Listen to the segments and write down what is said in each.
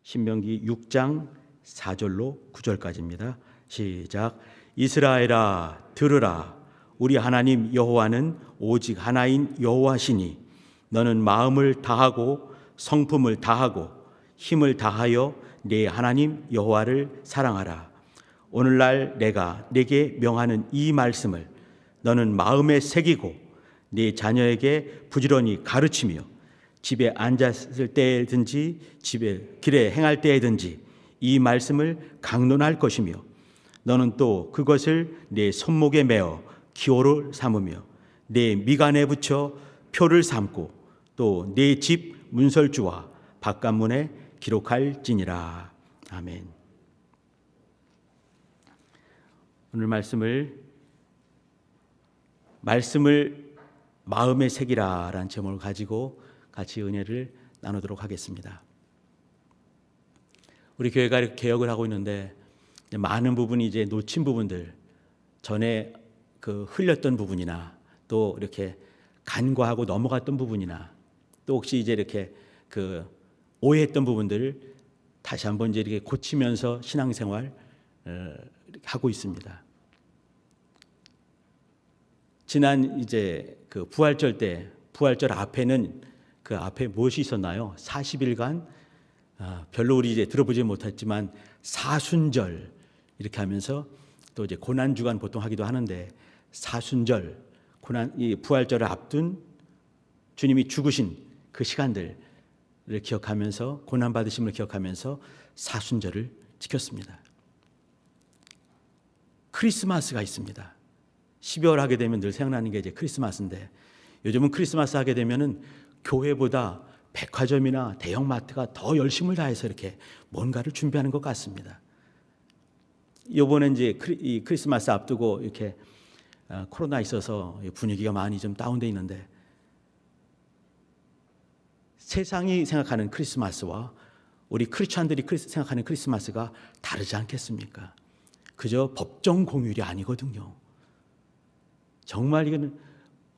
신명기 6장 4절로 9절까지입니다. 시작. 이스라엘아 들으라. 우리 하나님 여호와는 오직 하나인 여호와시니 너는 마음을 다하고 성품을 다하고 힘을 다하여 네 하나님 여호와를 사랑하라. 오늘날 내가 네게 명하는 이 말씀을 너는 마음에 새기고 네 자녀에게 부지런히 가르치며 집에 앉았을 때든지 집에 길에 행할 때든지 이 말씀을 강론할 것이며 너는 또 그것을 네 손목에 메어 기호를 삼으며 네 미간에 붙여 표를 삼고 또 네 집 문설주와 바깥문에 기록할지니라. 아멘. 오늘 말씀을 마음에 새기라라는 제목을 가지고 같이 은혜를 나누도록 하겠습니다. 우리 교회가 이렇게 개혁을 하고 있는데 많은 부분이 이제 놓친 부분들, 전에 흘렸던 부분이나 또 이렇게 간과하고 넘어갔던 부분이나 또 혹시 이제 이렇게 오해했던 부분들을 다시 한번 이제 이렇게 고치면서 신앙생활 하고 있습니다. 지난 이제 부활절 때, 부활절 앞에는 그 앞에 무엇이 있었나요? 40일간 별로 우리 이제 들어보지 못했지만 사순절 이렇게 하면서 또 이제 고난 주간 보통 하기도 하는데 사순절 이 부활절을 앞둔 주님이 죽으신 그 시간들을 기억하면서 고난 받으심을 기억하면서 사순절을 지켰습니다. 크리스마스가 있습니다. 12월 하게 되면 늘 생각나는 게 이제 크리스마스인데 요즘은 크리스마스 하게 되면은 교회보다 백화점이나 대형마트가 더 열심을 다해서 이렇게 뭔가를 준비하는 것 같습니다. 이번에 이제 이 크리스마스 앞두고 이렇게 코로나 있어서 분위기가 많이 좀 다운돼 있는데 세상이 생각하는 크리스마스와 우리 크리스찬들이 생각하는 크리스마스가 다르지 않겠습니까? 그저 법정 공휴일이 아니거든요. 정말 이거는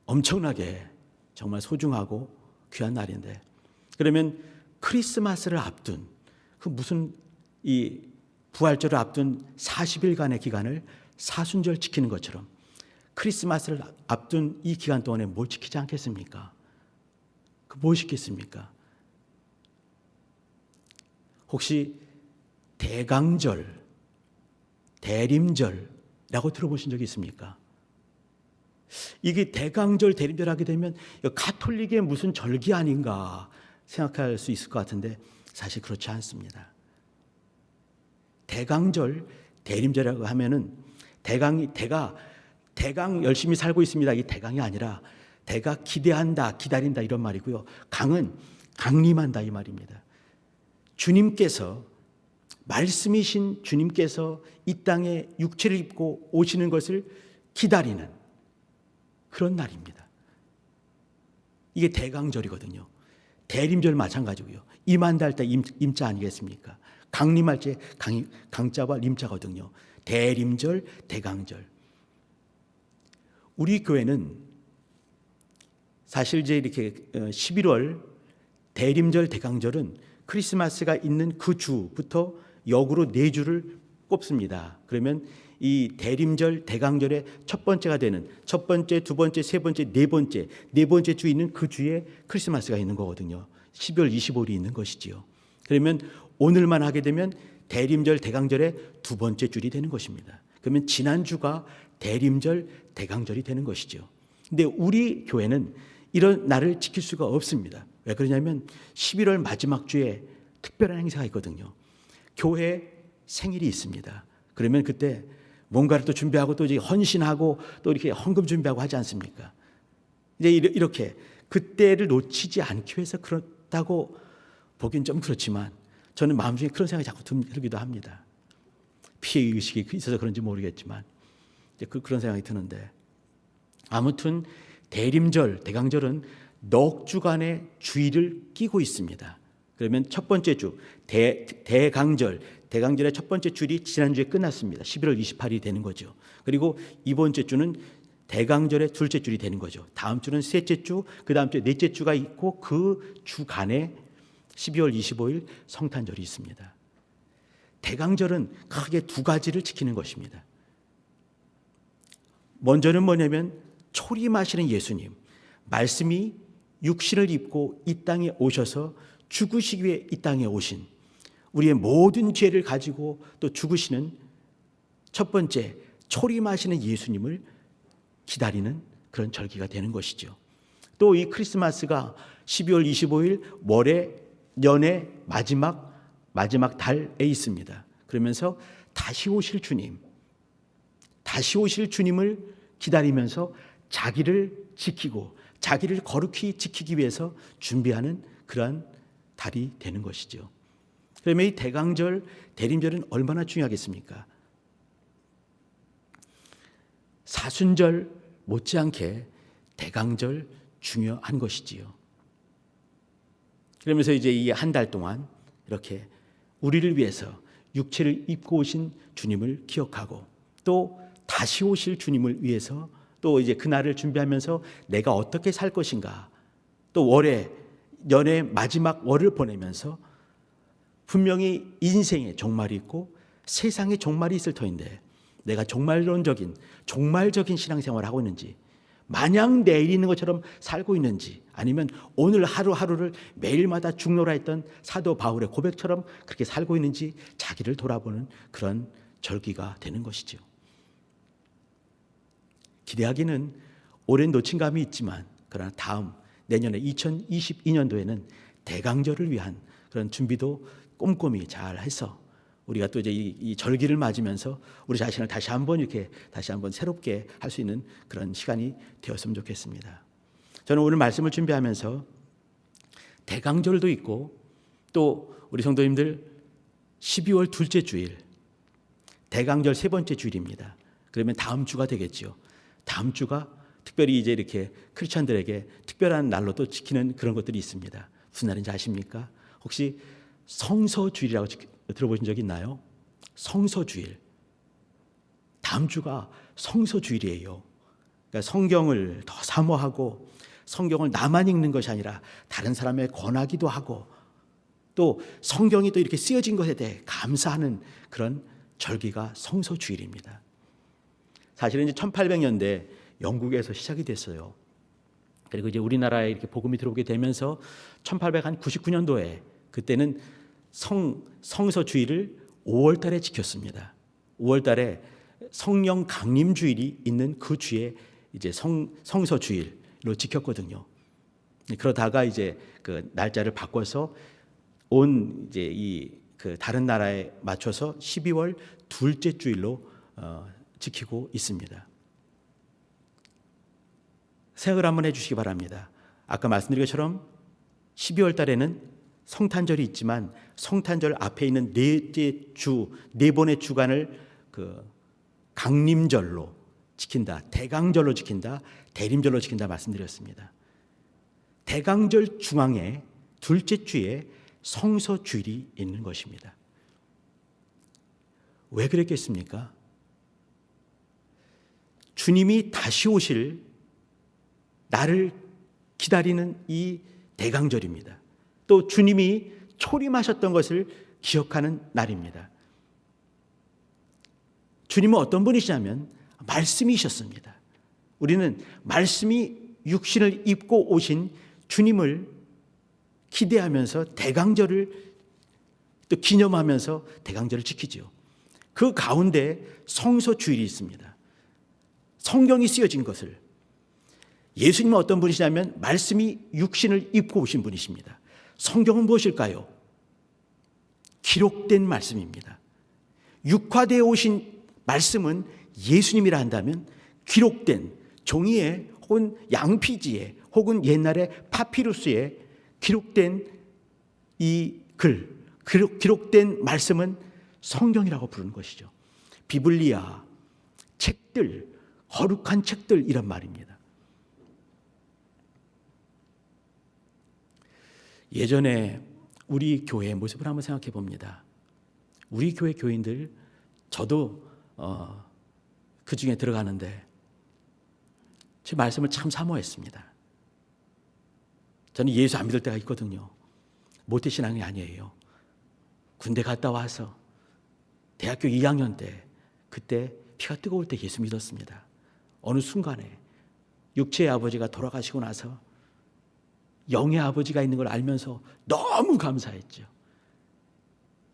엄청나게 정말 소중하고 귀한 날인데 그러면 크리스마스를 앞둔 무슨 이 부활절을 앞둔 40일간의 기간을 사순절 지키는 것처럼 크리스마스를 앞둔 이 기간 동안에 뭘 지키지 않겠습니까? 뭘 지켰습니까? 혹시 대강절, 대림절이라고 들어보신 적이 있습니까? 이게 대강절, 대림절 하게 되면 가톨릭의 무슨 절기 아닌가 생각할 수 있을 것 같은데 사실 그렇지 않습니다. 대강절, 대림절이라고 하면은 대강 열심히 살고 있습니다. 이 대강이 아니라 대가 기대한다, 기다린다 이런 말이고요. 강은 강림한다 이 말입니다. 주님께서 말씀이신 주님께서 이 땅에 육체를 입고 오시는 것을 기다리는 그런 날입니다. 이게 대강절이거든요. 대림절 마찬가지고요. 임한다 할 때 임자 아니겠습니까? 강림할 때 강자와 림자거든요. 대림절, 대강절. 우리 교회는 사실 이제 이렇게 11월 대림절, 대강절은 크리스마스가 있는 그 주부터 역으로 4주를 꼽습니다. 그러면 이 대림절, 대강절의 첫 번째가 되는 첫 번째, 두 번째, 세 번째, 네 번째 주 있는 그 주에 크리스마스가 있는 거거든요. 12월 25일이 있는 것이지요. 그러면 오늘만 하게 되면 대림절, 대강절의 두 번째 줄이 되는 것입니다. 그러면 지난주가 대림절, 대강절이 되는 것이죠. 근데 우리 교회는 이런 날을 지킬 수가 없습니다. 왜 그러냐면 11월 마지막 주에 특별한 행사가 있거든요. 교회 생일이 있습니다. 그러면 그때 뭔가를 또 준비하고 또 이제 헌신하고 또 이렇게 헌금 준비하고 하지 않습니까? 이제 이렇게 그때를 놓치지 않기 위해서 그렇다고 보기엔 좀 그렇지만 저는 마음속에 그런 생각이 자꾸 들기도 합니다. 피해의식이 있어서 그런지 모르겠지만 이제 그런 생각이 드는데 아무튼 대림절, 대강절은 넉 주간의 주일을 끼고 있습니다. 그러면 첫 번째 주 대강절의 첫 번째 주일이 지난주에 끝났습니다. 11월 28일이 되는 거죠. 그리고 이번 주는 대강절의 둘째 주일이 되는 거죠. 다음 주는 셋째 주, 그 다음 주에 넷째 주가 있고 그 주간에 12월 25일 성탄절이 있습니다. 대강절은 크게 두 가지를 지키는 것입니다. 먼저는 뭐냐면 초림하시는 예수님, 말씀이 육신을 입고 이 땅에 오셔서 죽으시기 위해 이 땅에 오신, 우리의 모든 죄를 가지고 또 죽으시는 첫 번째 초림하시는 예수님을 기다리는 그런 절기가 되는 것이죠. 또 이 크리스마스가 12월 25일 월의 연의 마지막 달에 있습니다. 그러면서 다시 오실 주님을 기다리면서 자기를 지키고 자기를 거룩히 지키기 위해서 준비하는 그러한 달이 되는 것이죠. 그러면 이 대강절, 대림절은 얼마나 중요하겠습니까? 사순절 못지않게 대강절 중요한 것이지요. 그러면서 이제 이 한 달 동안 이렇게 우리를 위해서 육체를 입고 오신 주님을 기억하고 또 다시 오실 주님을 위해서 또 이제 그날을 준비하면서 내가 어떻게 살 것인가, 또 연의 마지막 월을 보내면서 분명히 인생의 종말이 있고 세상의 종말이 있을 터인데 내가 종말적인 신앙생활을 하고 있는지, 마냥 내일 있는 것처럼 살고 있는지, 아니면 오늘 하루하루를 매일마다 죽노라 했던 사도 바울의 고백처럼 그렇게 살고 있는지 자기를 돌아보는 그런 절기가 되는 것이죠. 기대하기는 오랜 놓친 감이 있지만 그러나 내년에 2022년도에는 대강절을 위한 그런 준비도 꼼꼼히 잘 해서 우리가 또 이제 이 절기를 맞으면서 우리 자신을 다시 한번 새롭게 할 수 있는 그런 시간이 되었으면 좋겠습니다. 저는 오늘 말씀을 준비하면서 대강절도 있고 또 우리 성도님들 12월 둘째 주일, 대강절 세 번째 주일입니다. 그러면 다음 주가 되겠죠. 다음 주가 특별히 이제 이렇게 크리스천들에게 특별한 날로 또 지키는 그런 것들이 있습니다. 무슨 날인지 아십니까? 혹시 성서주일이라고 들어보신 적 있나요? 성서주일. 다음 주가 성서주일이에요. 그러니까 성경을 더 사모하고 성경을 나만 읽는 것이 아니라 다른 사람에 권하기도 하고 또 성경이 또 이렇게 쓰여진 것에 대해 감사하는 그런 절기가 성서주일입니다. 사실은 이제 1800년대 영국에서 시작이 됐어요. 그리고 이제 우리나라에 이렇게 복음이 들어오게 되면서 1899년도에 그때는 성서주일을 5월 달에 지켰습니다. 5월 달에 성령 강림 주일이 있는 그 주에 이제 성서주일로 지켰거든요. 그러다가 이제 그 날짜를 바꿔서 그 다른 나라에 맞춰서 12월 둘째 주일로 지키고 있습니다. 생각을 한번 해주시기 바랍니다. 아까 말씀드린 것처럼 12월 달에는 성탄절이 있지만 성탄절 앞에 있는 네 번의 주간을 그 강림절로 지킨다, 대강절로 지킨다, 대림절로 지킨다 말씀드렸습니다. 대강절 중앙에 둘째 주에 성서주일이 있는 것입니다. 왜 그랬겠습니까? 주님이 다시 오실 나를 기다리는 이 대강절입니다. 또 주님이 초림하셨던 것을 기억하는 날입니다. 주님은 어떤 분이시냐면 말씀이셨습니다. 우리는 말씀이 육신을 입고 오신 주님을 기대하면서 대강절을 또 기념하면서 대강절을 지키죠. 그 가운데 성서주일이 있습니다. 성경이 쓰여진 것을, 예수님은 어떤 분이시냐면 말씀이 육신을 입고 오신 분이십니다. 성경은 무엇일까요? 기록된 말씀입니다. 육화되어 오신 말씀은 예수님이라 한다면 기록된 종이에 혹은 양피지에 혹은 옛날에 파피루스에 기록된 이 기록된 말씀은 성경이라고 부르는 것이죠. 비블리아, 책들, 거룩한 책들 이란 말입니다. 예전에 우리 교회의 모습을 한번 생각해 봅니다. 우리 교회 교인들, 저도 그 중에 들어가는데 제 말씀을 참 사모했습니다. 저는 예수 안 믿을 때가 있거든요. 모태신앙이 아니에요. 군대 갔다 와서 대학교 2학년 때, 그때 피가 뜨거울 때 예수 믿었습니다. 어느 순간에 육체의 아버지가 돌아가시고 나서 영의 아버지가 있는 걸 알면서 너무 감사했죠.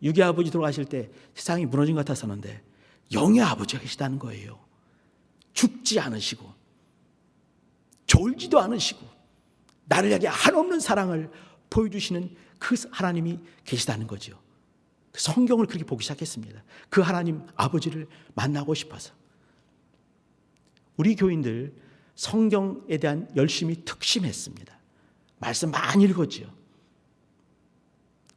육의 아버지 돌아가실 때 세상이 무너진 것 같았었는데 영의 아버지가 계시다는 거예요. 죽지 않으시고 졸지도 않으시고 나를 향해 한없는 사랑을 보여주시는 그 하나님이 계시다는 거죠. 성경을 그렇게 보기 시작했습니다. 그 하나님 아버지를 만나고 싶어서. 우리 교인들 성경에 대한 열심히 특심했습니다. 말씀 많이 읽었지요.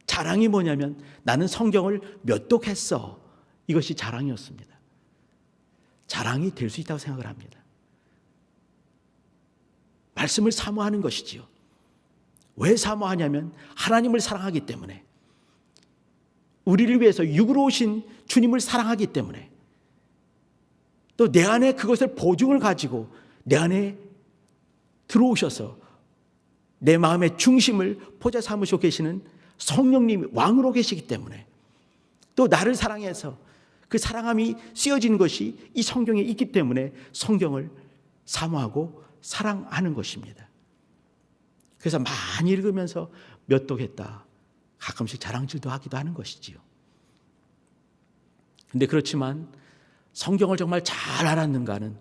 자랑이 뭐냐면 나는 성경을 몇 독 했어. 이것이 자랑이었습니다. 자랑이 될 수 있다고 생각을 합니다. 말씀을 사모하는 것이지요. 왜 사모하냐면 하나님을 사랑하기 때문에, 우리를 위해서 육으로 오신 주님을 사랑하기 때문에, 또 내 안에 그것을 보증을 가지고 내 안에 들어오셔서 내 마음의 중심을 포자 삼으시고 계시는 성령님이 왕으로 계시기 때문에, 또 나를 사랑해서 그 사랑함이 쓰여진 것이 이 성경에 있기 때문에 성경을 사모하고 사랑하는 것입니다. 그래서 많이 읽으면서 몇 독 했다, 가끔씩 자랑질도 하기도 하는 것이지요. 근데 그렇지만 성경을 정말 잘 알았는가는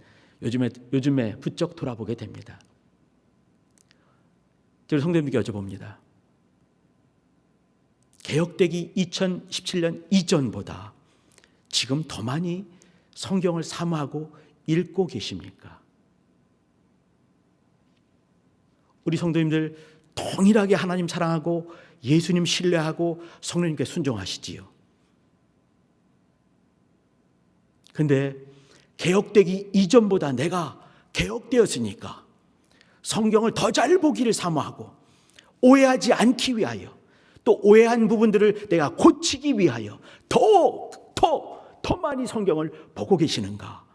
요즘에 부쩍 돌아보게 됩니다. 저희 성도님께 여쭤봅니다. 개역되기 2017년 이전보다 지금 더 많이 성경을 사모하고 읽고 계십니까? 우리 성도님들 동일하게 하나님 사랑하고 예수님 신뢰하고 성령님께 순종하시지요. 근데 개역되기 이전보다 내가 개역되었으니까 성경을 더 잘 보기를 사모하고 오해하지 않기 위하여, 또 오해한 부분들을 내가 고치기 위하여 더 많이 성경을 보고 계시는가?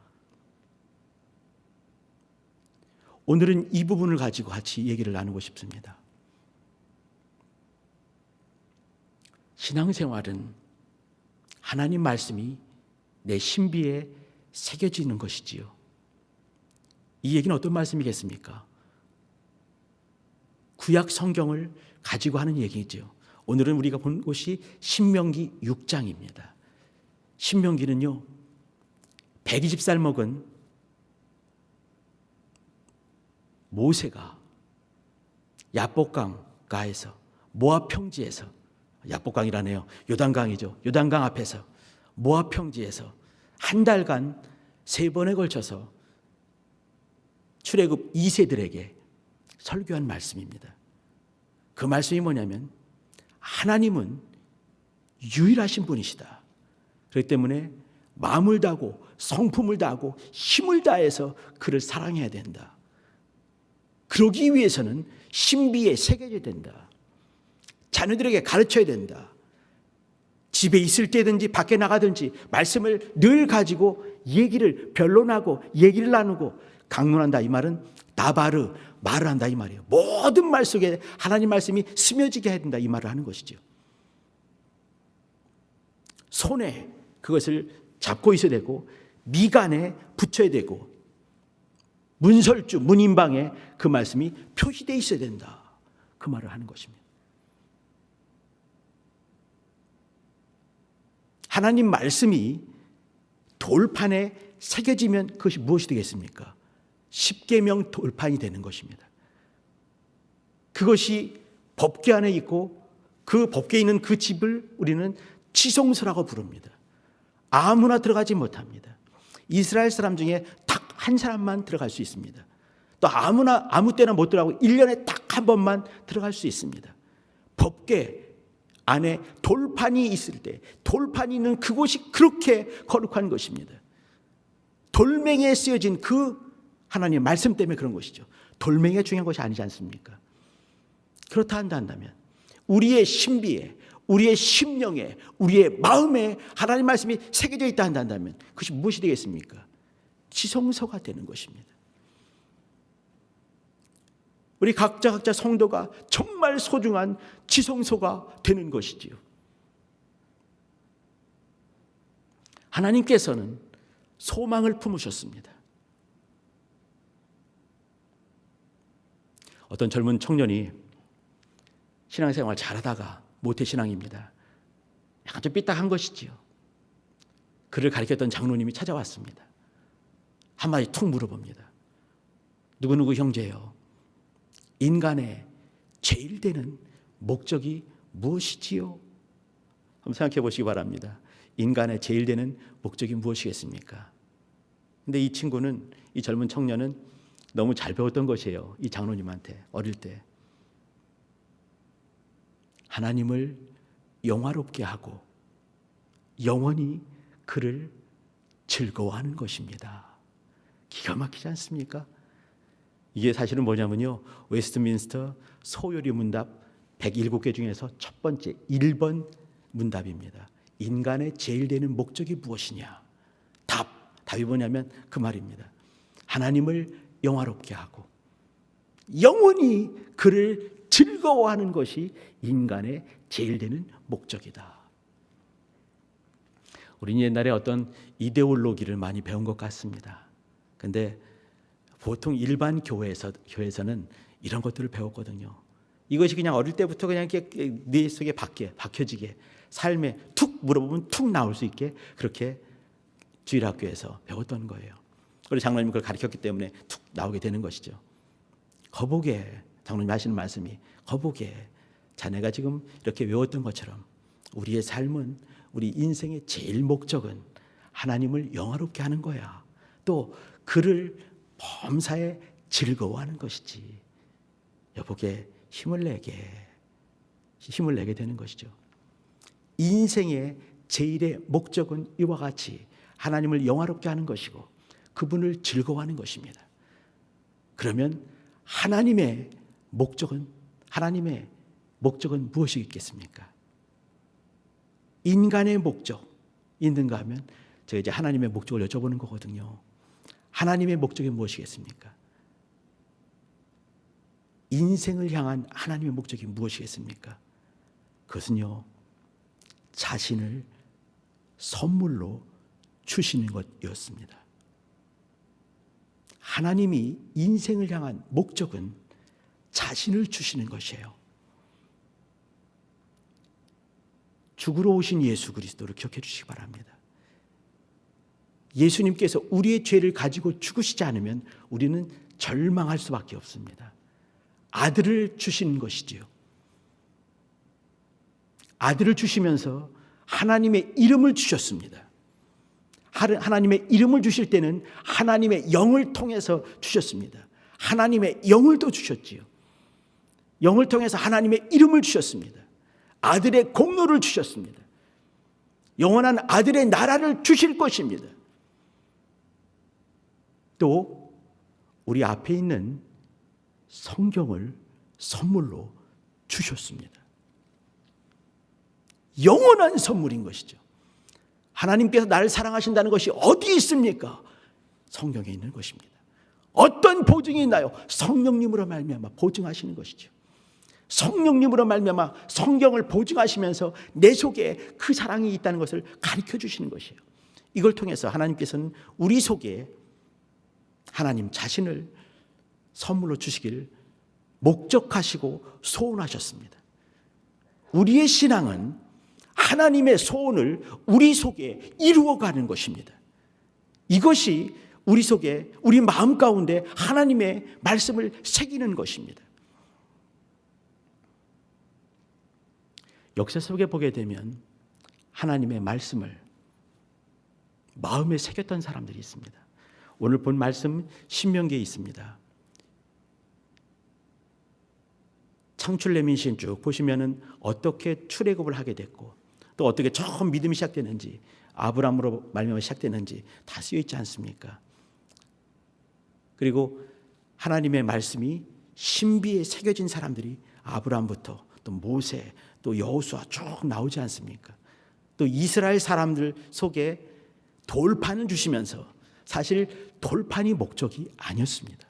오늘은 이 부분을 가지고 같이 얘기를 나누고 싶습니다. 신앙생활은 하나님 말씀이 내 신비에 새겨지는 것이지요. 이 얘기는 어떤 말씀이겠습니까? 구약 성경을 가지고 하는 얘기죠. 오늘은 우리가 본 곳이 신명기 6장입니다. 신명기는요, 120살 먹은 모세가 야복강가에서, 모압 평지에서, 야복강이라네요, 요단강이죠, 요단강 앞에서 모압 평지에서 한 달간 3번에 걸쳐서 출애굽 2세들에게 설교한 말씀입니다. 그 말씀이 뭐냐면 하나님은 유일하신 분이시다. 그렇기 때문에 마음을 다하고 성품을 다하고 힘을 다해서 그를 사랑해야 된다. 그러기 위해서는 신비에 새겨져야 된다. 자녀들에게 가르쳐야 된다. 집에 있을 때든지 밖에 나가든지 말씀을 늘 가지고 얘기를 변론하고 얘기를 나누고, 강론한다 이 말은 다바르, 말을 한다 이 말이에요. 모든 말 속에 하나님 말씀이 스며지게 해야 된다 이 말을 하는 것이죠. 손에 그것을 잡고 있어야 되고, 미간에 붙여야 되고, 문설주, 문인방에 그 말씀이 표시되어 있어야 된다. 그 말을 하는 것입니다. 하나님 말씀이 돌판에 새겨지면 그것이 무엇이 되겠습니까? 십계명 돌판이 되는 것입니다. 그것이 법궤 안에 있고, 그 법궤에 있는 그 집을 우리는 지성소라고 부릅니다. 아무나 들어가지 못합니다. 이스라엘 사람 중에 딱 한 사람만 들어갈 수 있습니다. 또 아무 때나 못 들어가고 1년에 딱 한 번만 들어갈 수 있습니다. 법궤 안에 돌판이 있을 때, 돌판이 있는 그곳이 그렇게 거룩한 것입니다. 돌멩이에 쓰여진 그 하나님의 말씀 때문에 그런 것이죠. 돌멩이가 중요한 것이 아니지 않습니까? 그렇다 한다면 우리의 신비에, 우리의 심령에, 우리의 마음에 하나님 말씀이 새겨져 있다 한다면 그것이 무엇이 되겠습니까? 지성소가 되는 것입니다. 우리 각자 성도가 정말 소중한 지성소가 되는 것이지요. 하나님께서는 소망을 품으셨습니다. 어떤 젊은 청년이 신앙생활 잘하다가 모태신앙입니다. 약간 좀 삐딱한 것이지요. 그를 가르쳤던 장로님이 찾아왔습니다. 한마디 툭 물어봅니다. 누구누구 형제요, 인간의 제일 되는 목적이 무엇이지요? 한번 생각해 보시기 바랍니다. 인간의 제일 되는 목적이 무엇이겠습니까? 근데 이 친구는, 이 젊은 청년은 너무 잘 배웠던 것이에요. 이 장로님한테 어릴 때. 하나님을 영화롭게 하고 영원히 그를 즐거워하는 것입니다. 기가 막히지 않습니까? 이게 사실은 뭐냐면요, 웨스트민스터 소요리 문답 107개 중에서 첫 번째 1번 문답입니다. 인간의 제일 되는 목적이 무엇이냐? 답이 뭐냐면 그 말입니다. 하나님을 영화롭게 하고 영원히 그를 즐거워하는 것이 인간의 제일 되는 목적이다. 우리는 옛날에 어떤 이데올로기를 많이 배운 것 같습니다. 근데 보통 일반 교회에서는 이런 것들을 배웠거든요. 이것이 그냥 어릴 때부터 그냥 이렇게 뇌 속에 박혀지게, 삶에 툭 물어보면 툭 나올 수 있게 그렇게 주일학교에서 배웠던 거예요. 그리고 장로님이 그걸 가르쳤기 때문에 툭 나오게 되는 것이죠. 거보게, 장로님 하시는 말씀이, 거보게 자네가 지금 이렇게 외웠던 것처럼 우리의 삶은, 우리 인생의 제일 목적은 하나님을 영화롭게 하는 거야. 또 그를 범사에 즐거워하는 것이지. 여보게 힘을 내게 되는 것이죠. 인생의 제일의 목적은 이와 같이 하나님을 영화롭게 하는 것이고 그분을 즐거워하는 것입니다. 그러면 하나님의 목적은 무엇이겠습니까? 인간의 목적 있는가 하면 제가 이제 하나님의 목적을 여쭤보는 거거든요. 하나님의 목적이 무엇이겠습니까? 인생을 향한 하나님의 목적이 무엇이겠습니까? 그것은요, 자신을 선물로 주시는 것이었습니다. 하나님이 인생을 향한 목적은 자신을 주시는 것이에요. 죽으러 오신 예수 그리스도를 기억해 주시기 바랍니다. 예수님께서 우리의 죄를 가지고 죽으시지 않으면 우리는 절망할 수밖에 없습니다. 아들을 주시는 것이지요. 아들을 주시면서 하나님의 이름을 주셨습니다. 하나님의 이름을 주실 때는 하나님의 영을 통해서 주셨습니다. 하나님의 영을 또 주셨지요. 영을 통해서 하나님의 이름을 주셨습니다. 아들의 공로를 주셨습니다. 영원한 아들의 나라를 주실 것입니다. 또 우리 앞에 있는 성경을 선물로 주셨습니다. 영원한 선물인 것이죠. 하나님께서 나를 사랑하신다는 것이 어디 있습니까? 성경에 있는 것입니다. 어떤 보증이 있나요? 성령님으로 말미암아 보증하시는 것이죠. 성령님으로 말미암아 성경을 보증하시면서 내 속에 그 사랑이 있다는 것을 가르쳐 주시는 것이에요. 이걸 통해서 하나님께서는 우리 속에 하나님 자신을 선물로 주시길 목적하시고 소원하셨습니다. 우리의 신앙은 하나님의 소원을 우리 속에 이루어가는 것입니다. 이것이 우리 속에, 우리 마음 가운데 하나님의 말씀을 새기는 것입니다. 역사 속에 보게 되면 하나님의 말씀을 마음에 새겼던 사람들이 있습니다. 오늘 본 말씀 신명기에 있습니다. 창출레민신 쭉 보시면은 어떻게 출애굽을 하게 됐고 또 어떻게 처음 믿음이 시작되는지, 아브라함으로 말미암아 시작되는지 다 쓰여 있지 않습니까? 그리고 하나님의 말씀이 신비에 새겨진 사람들이 아브라함부터 또 모세, 또 여호수아 쭉 나오지 않습니까? 또 이스라엘 사람들 속에 돌판을 주시면서, 사실 돌판이 목적이 아니었습니다.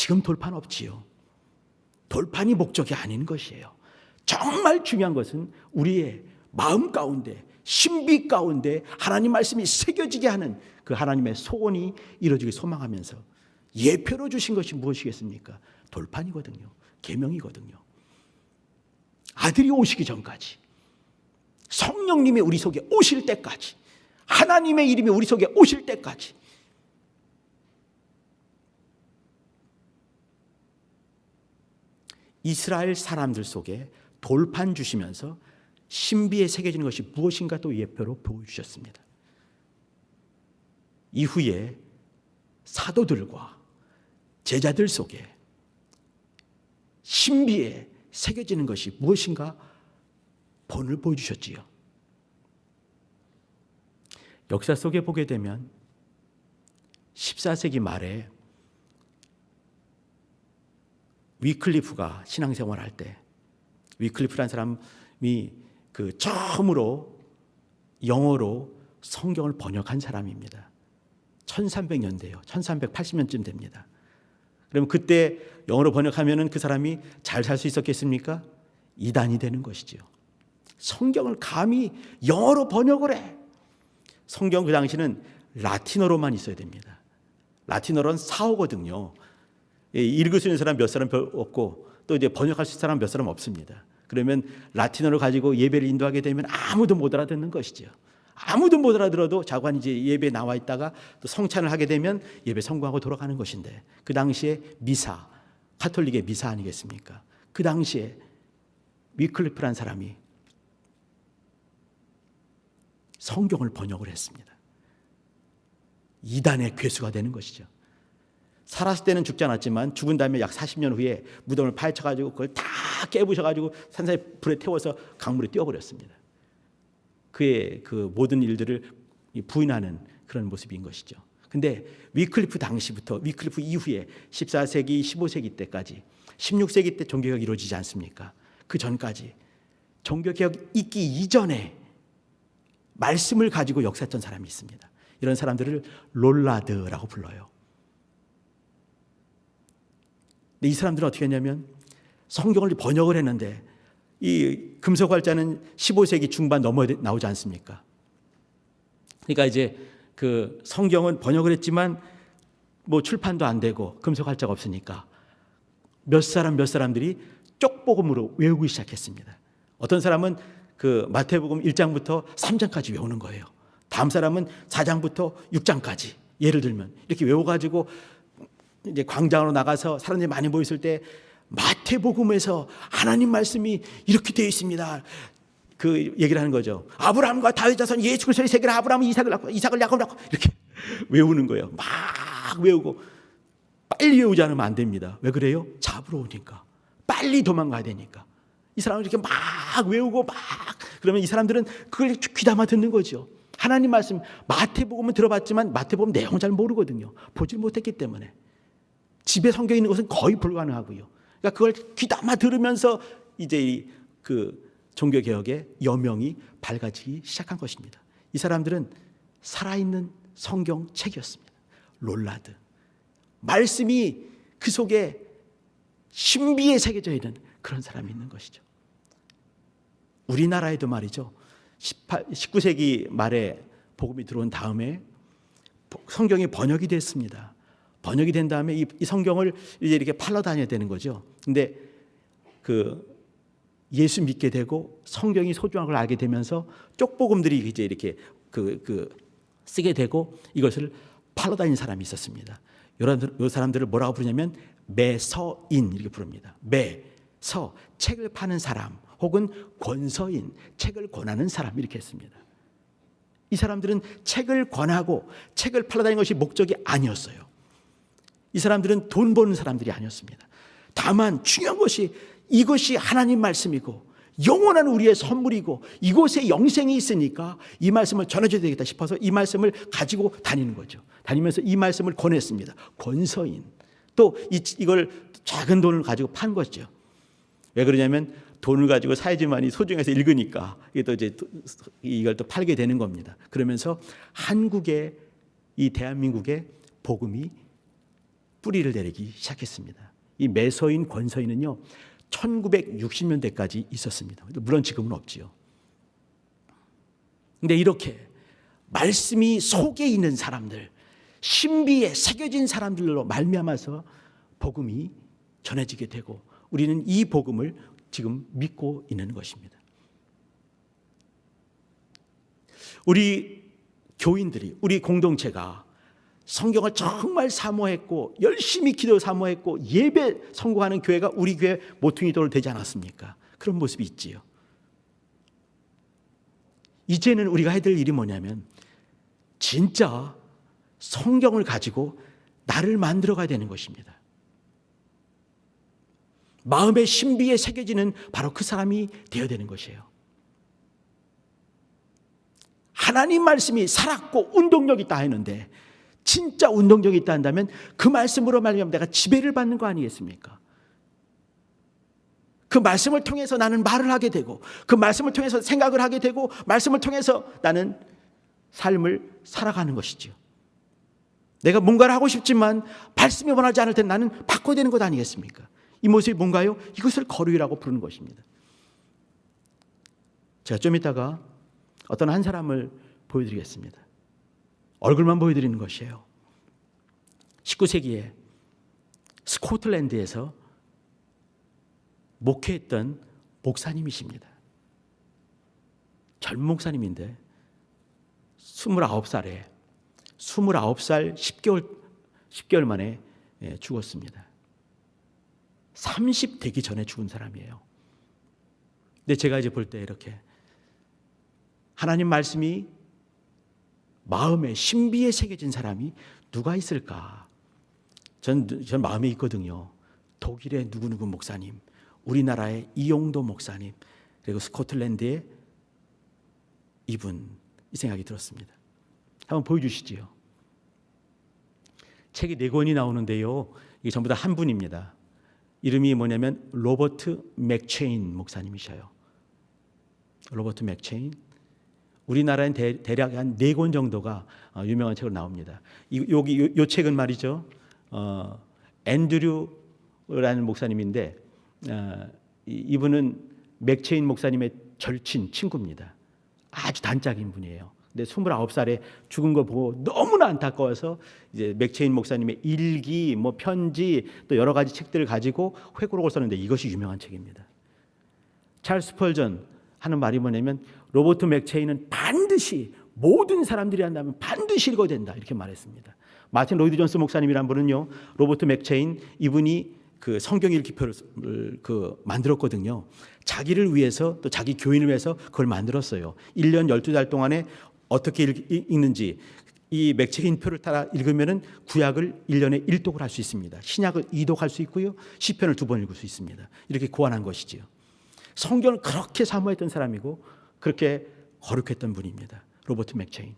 지금 돌판 없지요. 돌판이 목적이 아닌 것이에요. 정말 중요한 것은 우리의 마음 가운데, 신비 가운데 하나님 말씀이 새겨지게 하는 그 하나님의 소원이 이루어지길 소망하면서 예표로 주신 것이 무엇이겠습니까? 돌판이거든요. 계명이거든요. 아들이 오시기 전까지, 성령님이 우리 속에 오실 때까지, 하나님의 이름이 우리 속에 오실 때까지 이스라엘 사람들 속에 돌판 주시면서 신비에 새겨지는 것이 무엇인가 또 예표로 보여주셨습니다. 이후에 사도들과 제자들 속에 신비에 새겨지는 것이 무엇인가 본을 보여주셨지요. 역사 속에 보게 되면 14세기 말에 위클리프가 신앙생활할 때, 위클리프라는 사람이 그 처음으로 영어로 성경을 번역한 사람입니다. 1300년대요. 1380년쯤 됩니다. 그럼 그때 영어로 번역하면은 그 사람이 잘 살 수 있었겠습니까? 이단이 되는 것이죠. 성경을 감히 영어로 번역을 해. 성경 그 당시는 라틴어로만 있어야 됩니다. 라틴어로는 사어거든요. 읽을 수 있는 사람 몇 사람 없고 또 이제 번역할 수 있는 사람 몇 사람 없습니다. 그러면 라틴어를 가지고 예배를 인도하게 되면 아무도 못 알아듣는 것이죠. 아무도 못 알아들어도 자관이 이제 예배에 나와 있다가 또 성찬을 하게 되면 예배 성공하고 돌아가는 것인데, 그 당시에 미사, 가톨릭의 미사 아니겠습니까? 그 당시에 위클리프라는 사람이 성경을 번역을 했습니다. 이단의 괴수가 되는 것이죠. 살았을 때는 죽지 않았지만 죽은 다음에 약 40년 후에 무덤을 파헤쳐가지고 그걸 다 깨부셔가지고 산사에 불에 태워서 강물에 띄워버렸습니다. 그의 그 모든 일들을 부인하는 그런 모습인 것이죠. 근데 위클리프 당시부터, 위클리프 이후에 14세기, 15세기 때까지, 16세기 때 종교개혁이 이루어지지 않습니까? 그 전까지 종교개혁이 있기 이전에 말씀을 가지고 역사했던 사람이 있습니다. 이런 사람들을 롤라드라고 불러요. 근데 이 사람들은 어떻게 했냐면 성경을 번역을 했는데, 이 금속활자는 15세기 중반 넘어 나오지 않습니까? 그러니까 이제 그 성경은 번역을 했지만 뭐 출판도 안 되고 금속활자가 없으니까 몇 사람들이 쪽복음으로 외우기 시작했습니다. 어떤 사람은 그 마태복음 1장부터 3장까지 외우는 거예요. 다음 사람은 4장부터 6장까지, 예를 들면 이렇게 외워가지고 이제 광장으로 나가서 사람들이 많이 모였을 때 마태복음에서 하나님 말씀이 이렇게 되어 있습니다. 그 얘기를 하는 거죠. 아브라함과 다윗 자손 예수 그리스도의 세계를, 아브라함은 이삭을 낳고 이삭을 야곱을 낳고, 이렇게 외우는 거예요. 막 외우고 빨리 외우지 않으면 안 됩니다. 왜 그래요? 잡으러 오니까. 빨리 도망가야 되니까. 이 사람은 이렇게 막 외우고 막, 그러면 이 사람들은 그걸 귀담아 듣는 거죠. 하나님 말씀, 마태복음은 들어봤지만 마태복음 내용 잘 모르거든요. 보질 못했기 때문에. 집에 성경 있는 것은 거의 불가능하고요. 그러니까 그걸 귀담아 들으면서 이제 그 종교개혁의 여명이 밝아지기 시작한 것입니다. 이 사람들은 살아있는 성경책이었습니다. 롤라드. 말씀이 그 속에 신비에 새겨져 있는 그런 사람이 있는 것이죠. 우리나라에도 말이죠. 19세기 말에 복음이 들어온 다음에 성경이 번역이 됐습니다. 번역이 된 다음에 이 성경을 이제 이렇게 팔러 다녀야 되는 거죠. 근데 그 예수 믿게 되고 성경이 소중한 걸 알게 되면서 쪽복음들이 이제 이렇게 쓰게 되고 이것을 팔러 다니는 사람이 있었습니다. 이 사람들을 뭐라고 부르냐면 매서인 이렇게 부릅니다. 매서, 책을 파는 사람, 혹은 권서인, 책을 권하는 사람, 이렇게 했습니다. 이 사람들은 책을 권하고 책을 팔러 다니는 것이 목적이 아니었어요. 이 사람들은 돈 버는 사람들이 아니었습니다. 다만 중요한 것이 이것이 하나님 말씀이고 영원한 우리의 선물이고 이곳에 영생이 있으니까 이 말씀을 전해줘야 되겠다 싶어서 이 말씀을 가지고 다니는 거죠. 다니면서 이 말씀을 권했습니다. 권서인. 또 이걸 작은 돈을 가지고 판 거죠. 왜 그러냐면 돈을 가지고 사야지만이 소중해서 읽으니까 이게 또 이제 이걸 또 팔게 되는 겁니다. 그러면서 한국의, 이 대한민국의 복음이 뿌리를 내리기 시작했습니다. 이 매서인 권서인은요 1960년대까지 있었습니다. 물론 지금은 없지요. 근데 이렇게 말씀이 속에 있는 사람들, 신비에 새겨진 사람들로 말미암아서 복음이 전해지게 되고 우리는 이 복음을 지금 믿고 있는 것입니다. 우리 교인들이, 우리 공동체가 성경을 정말 사모했고 열심히 기도 사모했고 예배 성공하는 교회가 우리 교회 모퉁이돌 되지 않았습니까? 그런 모습이 있지요. 이제는 우리가 해야 될 일이 뭐냐면 진짜 성경을 가지고 나를 만들어 가야 되는 것입니다. 마음의 신비에 새겨지는 바로 그 사람이 되어야 되는 것이에요. 하나님 말씀이 살았고 운동력이 있다 했는데 진짜 운동력이 있다 한다면 그 말씀으로 말미암아 내가 지배를 받는 거 아니겠습니까? 그 말씀을 통해서 나는 말을 하게 되고 그 말씀을 통해서 생각을 하게 되고 말씀을 통해서 나는 삶을 살아가는 것이죠. 내가 뭔가를 하고 싶지만 말씀이 원하지 않을 때 나는 바꿔야 되는 것 아니겠습니까? 이 모습이 뭔가요? 이것을 거류라고 부르는 것입니다. 제가 좀 이따가 어떤 한 사람을 보여드리겠습니다. 얼굴만 보여드리는 것이에요. 19세기에 스코틀랜드에서 목회했던 목사님이십니다. 젊은 목사님인데 29살 10개월 만에 죽었습니다. 30 되기 전에 죽은 사람이에요. 근데 제가 이제 볼 때 이렇게 하나님 말씀이 마음에 신비에 새겨진 사람이 누가 있을까? 전 마음에 있거든요. 독일의 누구누구 목사님, 우리나라의 이용도 목사님, 그리고 스코틀랜드의 이분, 이 생각이 들었습니다. 한번 보여주시지요. 책이 4권이 나오는데요. 이게 전부 다 한 분입니다. 이름이 뭐냐면 로버트 맥체인 목사님이셔요. 로버트 맥체인. 우리나라엔 대략 한 4권 정도가 유명한 책으로 나옵니다. 이 책은 말이죠. 앤드류라는 목사님인데 이분은 맥체인 목사님의 절친 친구입니다. 아주 단짝인 분이에요. 근데 29살에 죽은 거 보고 너무나 안타까워서 이제 맥체인 목사님의 일기, 뭐 편지 또 여러 가지 책들을 가지고 회고록을 썼는데 이것이 유명한 책입니다. 찰스 스펄전 하는 말이 뭐냐면 로버트 맥체인은 반드시 모든 사람들이 한다면 반드시 읽어야 된다 이렇게 말했습니다. 마틴 로이드 존스 목사님이란 분은요, 로버트 맥체인 이분이 그 성경 읽기표를 만들었거든요. 자기를 위해서 또 자기 교인을 위해서 그걸 만들었어요. 1년 12달 동안에 어떻게 읽는지 이 맥체인 표를 따라 읽으면은 구약을 1년에 1독을 할 수 있습니다. 신약을 2독 할 수 있고요. 시편을 2번 읽을 수 있습니다. 이렇게 고안한 것이지요. 성경을 그렇게 사모했던 사람이고 그렇게 거룩했던 분입니다. 로버트 맥체인.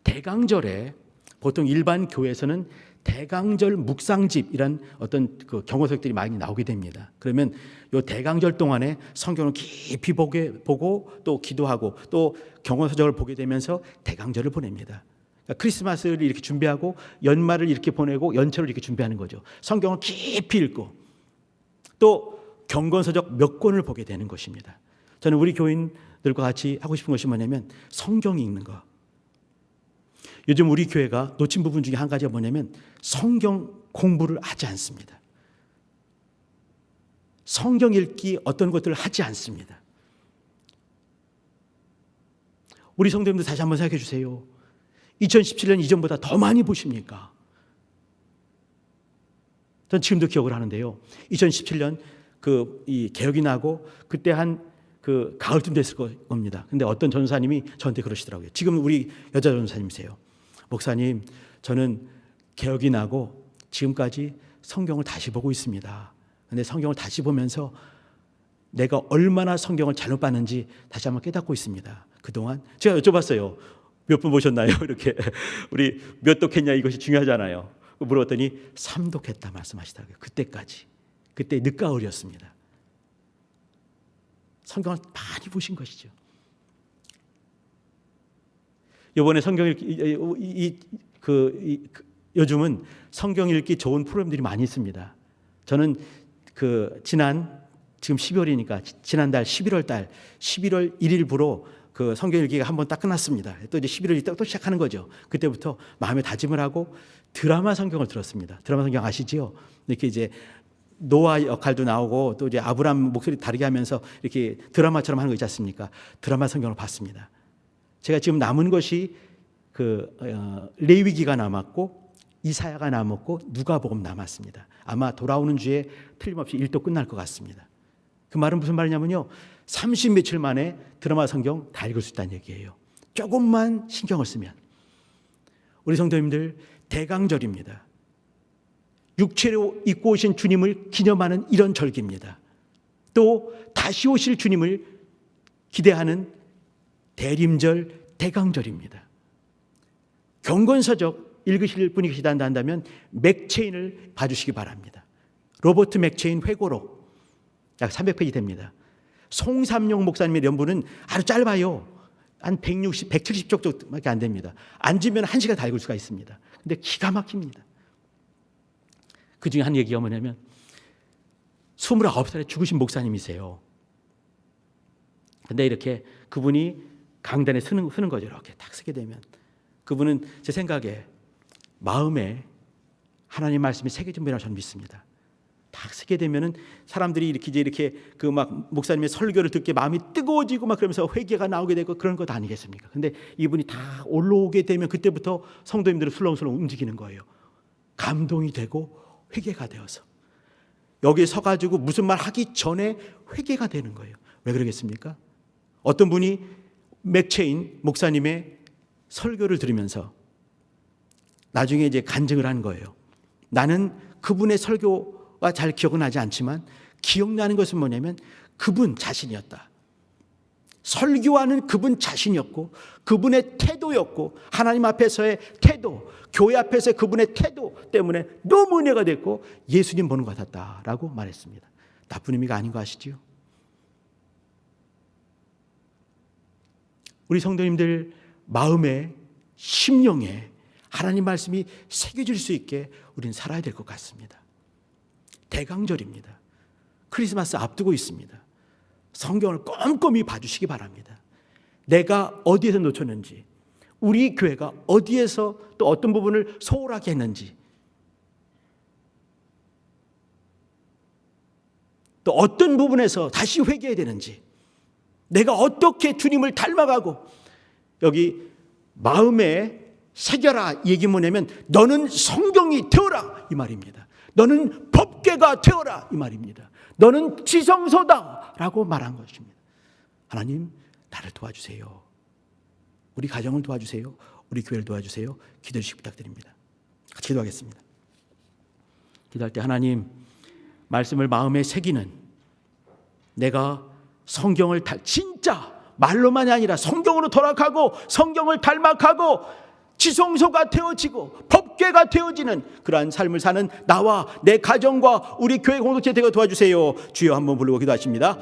대강절에 보통 일반 교회에서는 대강절 묵상집이란 어떤 그 경호석들이 많이 나오게 됩니다. 그러면 이 대강절 동안에 성경을 깊이 보고 또 기도하고 또 경호서적을 보게 되면서 대강절을 보냅니다. 그러니까 크리스마스를 이렇게 준비하고 연말을 이렇게 보내고 연초를 이렇게 준비하는 거죠. 성경을 깊이 읽고 또 경건서적 몇 권을 보게 되는 것입니다. 저는 우리 교인들과 같이 하고 싶은 것이 뭐냐면 성경 읽는 거. 요즘 우리 교회가 놓친 부분 중에 한 가지가 뭐냐면 성경 공부를 하지 않습니다. 성경 읽기 어떤 것들을 하지 않습니다. 우리 성도님들 다시 한번 생각해 주세요. 2017년 이전보다 더 많이 보십니까? 전 지금도 기억을 하는데요. 2017년 이 개혁이 나고 그때 그 가을쯤 됐을 겁니다. 근데 어떤 전사님이 저한테 그러시더라고요. 지금 우리 여자 전사님이세요. 목사님, 저는 개혁이 나고 지금까지 성경을 다시 보고 있습니다. 근데 성경을 다시 보면서 내가 얼마나 성경을 잘못 봤는지 다시 한번 깨닫고 있습니다. 그동안 제가 여쭤봤어요. 몇 분 보셨나요? 이렇게 우리 몇 독했냐 이것이 중요하잖아요. 물어봤더니 3독했다 말씀하시더라고요. 그때까지. 그때 늦가을이었습니다. 성경을 많이 보신 것이죠. 이번에 성경을 요즘은 성경 읽기 좋은 프로그램들이 많이 있습니다. 저는 지금 12월이니까 지난달 11월 달 11월 1일부로 그 성경 읽기가 한번 딱 끝났습니다. 또 이제 11월이 또 시작하는 거죠. 그때부터 마음의 다짐을 하고 드라마 성경을 들었습니다. 드라마 성경 아시지요? 이렇게 이제 노아 역할도 나오고 또 이제 아브람 목소리 다르게 하면서 이렇게 드라마처럼 하는 거 있지 않습니까? 드라마 성경을 봤습니다. 제가 지금 남은 것이 레위기가 남았고 이사야가 남았고 누가복음 남았습니다. 아마 돌아오는 주에 틀림없이 일도 끝날 것 같습니다. 그 말은 무슨 말이냐면요, 30 며칠 만에 드라마 성경 다 읽을 수 있다는 얘기예요. 조금만 신경을 쓰면. 우리 성도님들, 대강절입니다. 육체로 입고 오신 주님을 기념하는 이런 절기입니다. 또 다시 오실 주님을 기대하는 대림절, 대강절입니다. 경건서적 읽으실 분이 계시다 한다면 맥체인을 봐주시기 바랍니다. 로버트 맥체인 회고록 약 300페이지 됩니다. 송삼용 목사님의 연부는 아주 짧아요. 한 170쪽 정도밖에 안 됩니다. 앉으면 1시간 다 읽을 수가 있습니다. 근데 기가 막힙니다. 그 중에 한 얘기가 뭐냐면 29살에 죽으신 목사님이세요. 근데 이렇게 그분이 강단에 쓰는 거죠. 이렇게 딱 쓰게 되면 그분은 제 생각에 마음에 하나님 말씀이 새겨진 분이라고 저는 믿습니다. 딱 쓰게 되면은 사람들이 이렇게 그 막 목사님의 설교를 듣게 마음이 뜨거워지고 막 그러면서 회개가 나오게 되고 그런 것 아니겠습니까? 근데 이분이 다 올라오게 되면 그때부터 성도님들은 술렁술렁 움직이는 거예요. 감동이 되고 회개가 되어서 여기에 서가지고 무슨 말 하기 전에 회개가 되는 거예요. 왜 그러겠습니까? 어떤 분이 맥체인 목사님의 설교를 들으면서 나중에 이제 간증을 한 거예요. 나는 그분의 설교가 잘 기억은 나지 않지만 기억나는 것은 뭐냐면 그분 자신이었다. 설교하는 그분 자신이었고 그분의 태도였고 하나님 앞에서의 태도, 교회 앞에서의 그분의 태도 때문에 너무 은혜가 됐고 예수님 보는 것 같았다라고 말했습니다. 나쁜 의미가 아닌 거 아시지요? 우리 성도님들 마음에 심령에 하나님 말씀이 새겨질 수 있게 우리는 살아야 될 것 같습니다. 대강절입니다. 크리스마스 앞두고 있습니다. 성경을 꼼꼼히 봐주시기 바랍니다. 내가 어디에서 놓쳤는지, 우리 교회가 어디에서 또 어떤 부분을 소홀하게 했는지, 또 어떤 부분에서 다시 회개해야 되는지, 내가 어떻게 주님을 닮아가고, 여기 마음에 새겨라 얘기 뭐냐면 너는 성경이 되어라 이 말입니다. 너는 법궤가 되어라 이 말입니다. 너는 지성소다라고 말한 것입니다. 하나님 나를 도와주세요. 우리 가정을 도와주세요. 우리 교회를 도와주세요. 기도해 주시기 부탁드립니다. 같이 기도하겠습니다. 기도할 때 하나님 말씀을 마음에 새기는 내가 성경을 진짜 말로만이 아니라 성경으로 돌아가고 성경을 닮아가고 지성소가 되어지고 법궤가 되어지는 그러한 삶을 사는 나와 내 가정과 우리 교회 공동체 되게 도와주세요. 주여 한번 부르고 기도하십니다.